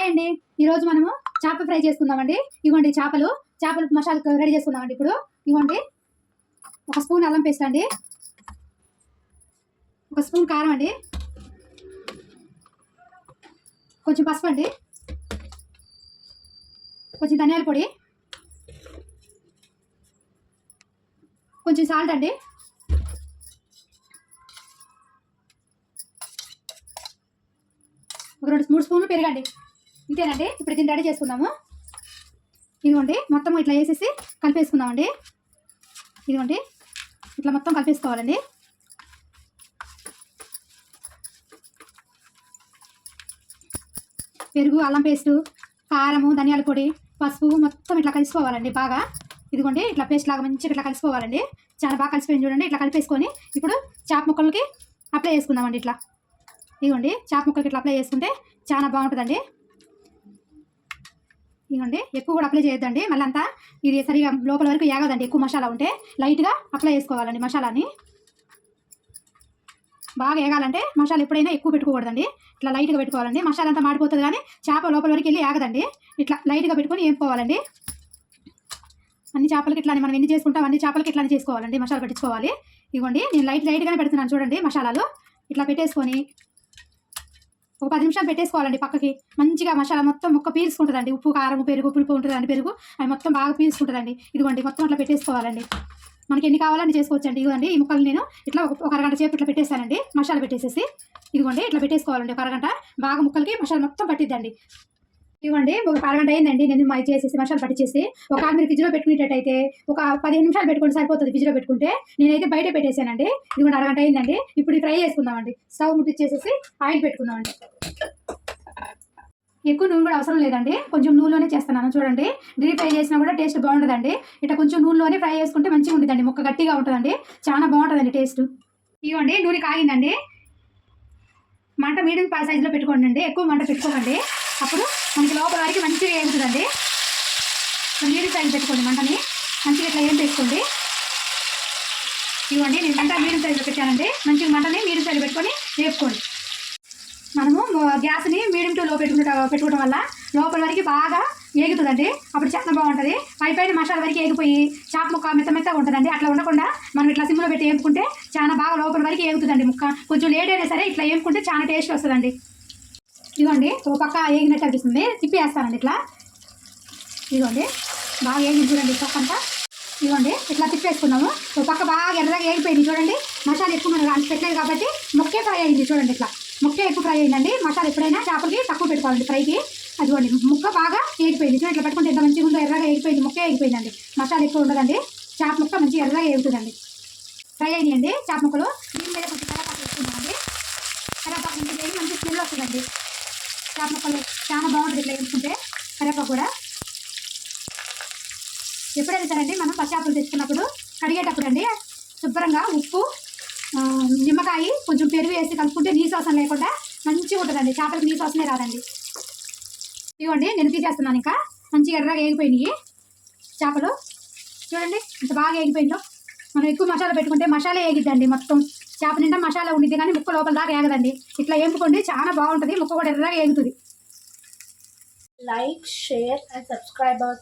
Hi అండి, ఈరోజు మనము చేప ఫ్రై చేసుకుందామండి. ఇవ్వండి చేపలు మసాలా రెడీ చేసుకుందామండి. ఇప్పుడు ఇవ్వండి ఒక స్పూన్ అల్లం పేస్ట్ అండి, ఒక స్పూన్ కారం అండి, కొంచెం పసుపు అండి, కొంచెం ధనియాల పొడి, కొంచెం సాల్ట్ అండి, ఒక 2-3 స్పూన్లు పెరగండి. ఇంతేనండి. ఇప్పుడు దీన్ని రెడీ చేసుకుందాము. ఇదిగోండి మొత్తం ఇట్లా వేసేసి కలిపేసుకుందామండి. ఇదిగోండి ఇట్లా మొత్తం కలిపేసుకోవాలండి. పెరుగు, అల్లం పేస్టు, కారము, ధనియాల పొడి, పసుపు మొత్తం ఇట్లా కలిసిపోవాలండి బాగా. ఇదిగోండి ఇట్లా పేస్ట్ లాగా మంచిగా ఇట్లా కలిసిపోవాలండి. చాలా బాగా కలిసిపోయింది చూడండి. ఇట్లా కలిపేసుకొని ఇప్పుడు చేప ముక్కలకి అప్లై చేసుకుందామండి. ఇట్లా ఇదిగోండి చేప ముక్కలకి ఇట్లా అప్లై చేసుకుంటే చాలా బాగుంటుందండి. ఇదిగోండి ఎక్కువ కూడా అప్లై చేయొద్దండి, మళ్ళీ అంతా ఇది సరిగా లోపల వరకు ఏగదండి. ఎక్కువ మసాలా ఉంటే లైట్గా అప్లై చేసుకోవాలండి. మసాలాని బాగా ఏగాలంటే మసాలా ఎప్పుడైనా ఎక్కువ పెట్టుకోకూడదండి. ఇట్లా లైట్గా పెట్టుకోవాలండి. మసాలా అంతా మాడిపోతుంది కానీ చేప లోపల వరకు వెళ్ళి ఏగదండి. ఇట్లా లైట్గా పెట్టుకొని వేపుకోవాలండి. అన్ని చేపలకి ఇట్లా మనం ఎన్ని చేసుకుంటాం అన్ని చేపలకి ఇట్లానే చేసుకోవాలండి. మసాలా పెట్టించుకోవాలి. ఇదిగోండి నేను లైట్గానే పెడుతున్నాను చూడండి. మసాలాలు ఇట్లా పెట్టేసుకొని ఒక 10 నిమిషాలు పెట్టేసుకోవాలండి పక్కకి. మంచిగా మసాలా మొత్తం ముక్క పీల్చుకుంటుందండి. ఉప్పు, కారం, పెరుగు, పులుపు ఉంటుందండి. పెరుగు అవి మొత్తం బాగా పీల్చుకుంటుందండి. ఇదిగోండి మొత్తం అట్లా పెట్టేసుకోవాలండి. మనకి ఎన్ని కావాలని చేసుకోవచ్చండి. ఇదిగోండి ఈ ముక్కలు నేను ఇట్లా ఒక అరగంట సేపు ఇట్లా పెట్టేస్తానండి. మసాలా పెట్టేసేసి ఇదిగోండి ఇట్లా పెట్టేసుకోవాలండి. ఒక అరగంట బాగా ముక్కలకి మసాలా మొత్తం పట్టిద్దండి. ఇవ్వండి ఒక అరగంట అయిందండి. నేను చేసేసి మసాలా పట్టించేసి ఒక మీరు ఫ్రిడ్జ్లో పెట్టుకునేటట్టయితే ఒక 15 నిమిషాలు పెట్టుకుంటే సరిపోతుంది. ఫ్రిడ్జ్లో పెట్టుకుంటే నేనైతే బయట పెట్టేసానండి. ఇదిగోండి అరగంట అయిందండి. ఇప్పుడు ఫ్రై చేసుకుందామండి. స్టవ్ ముట్టించేసేసి ఆయిల్ పెట్టుకుందామండి. ఎక్కువ నూనె కూడా అవసరం లేదండి, కొంచెం నూనెలోనే చేస్తున్నాను చూడండి. డీప్ ఫ్రై చేసినా కూడా టేస్ట్ బాగుంటుందండి. ఇట్లా కొంచెం నూనెలోనే ఫ్రై చేసుకుంటే మంచిగా ఉంటుందండి. ముక్క గట్టిగా ఉంటుందండి, చాలా బాగుంటుందండి టేస్ట్. ఇవ్వండి నూనె కాగిందండి. మంట మీడియం సైజులో పెట్టుకోండి అండి, ఎక్కువ మంట పెట్టుకోకండి. అప్పుడు మనకి లోపల వరకు మంచిగా వేగుతుందండి. మీడియం సైజు పెట్టుకోండి మంటని, మంచిగా ఇట్లా ఏం చేసుకోండి. ఇవ్వండి నేను మంట మీడియం సైజులో పెట్టానండి. మంచిగా మంటని మీడియం సైజు పెట్టుకొని వేపుకోండి. మనము గ్యాస్ని మీడియం టు లో పెట్టుకోవడం వల్ల లోపల వరకు బాగా ఏగుతుందండి. అప్పుడు చాలా బాగుంటుంది. పైన మసాలా వరకు ఏగిపోయి చేప ముక్క మెత్తగా ఉంటుందండి. అట్లా ఉండకుండా మనం ఇట్లా సిమ్లో పెట్టి వేపుకుంటే చాలా బాగా లోపల వరకు ఏగుతుందండి. ముక్క కొంచెం లేట్ అయినా సరే ఇట్లా వేపుకుంటే చాలా టేస్ట్ వస్తుందండి. ఇదిగోండి ఒక పక్క ఏగినట్టు అనిపిస్తుంది, తిప్పి వేస్తానండి ఇట్లా. ఇదిగోండి బాగా ఏగింది చూడండి పక్క అంతా. ఇదిగోండి ఇట్లా తిప్పేసుకున్నాము. ఒక పక్క బాగా ఎర్రగా ఏగిపోయింది చూడండి. మసాలా ఎక్కువ మనం పెట్టలేదు కాబట్టి ముక్కే ఫ్రై అయింది చూడండి. ఇట్లా ముక్క ఎక్కువ ఫ్రై అయిందండి. మసాలా ఎప్పుడైనా చేపలకి తక్కువ పెట్టుకోవాలండి ఫ్రైకి. అదిగోండి ముక్క బాగా ఏగిపోయింది చూడండి. ఇట్లా పెట్టుకుంటే ఎంత మంచిగా ఉందో, ఎర్రగా ఏగిపోయింది, ముక్క ఏగిపోయిందండి. మసాలా ఎక్కువ ఉండదండి. చేప ముక్క మంచిగా ఎర్రగా ఏగుతుందండి. ఫ్రై అయ్యండి చేప ముక్కలు. దీని మీద కొంచెం కరేపాకు వేసుకున్నామండి. కరేపాకు ఇంటికి వేసి మంచి స్మెల్ వస్తుందండి. చేప ముక్కలు చాలా బాగుంటుంది ఇట్లా వేసుకుంటే. కరేపాకు కూడా ఎప్పుడైనా సరే అండి మనం పచ్చాపలు తెచ్చుకున్నప్పుడు కడిగేటప్పుడు అండి శుభ్రంగా ఉప్పు, నిమ్మకాయ, కొంచెం పెరుగు వేసి కలుపుకుంటే నీసు వాసన లేకుండా మంచిగా ఉంటుందండి. చేపలకు నీసు వాసనే రాదండి. ఇవ్వండి నేను తీసేస్తున్నాను. ఇంకా మంచిగా ఎర్రగా ఏగిపోయినాయి చేపలు చూడండి ఇంత బాగా ఏగిపోయిందో. మనం ఎక్కువ మసాలా పెట్టుకుంటే మసాలా ఏగిద్దండి. మొత్తం చేప నిండా మసాలా ఉండిద్ది కానీ ముక్క లోపల దాకా ఏగదండి. ఇట్లా వేపుకోండి చాలా బాగుంటుంది. ముక్క కూడా ఎర్రగా ఏగుతుంది. Like, share and subscribe our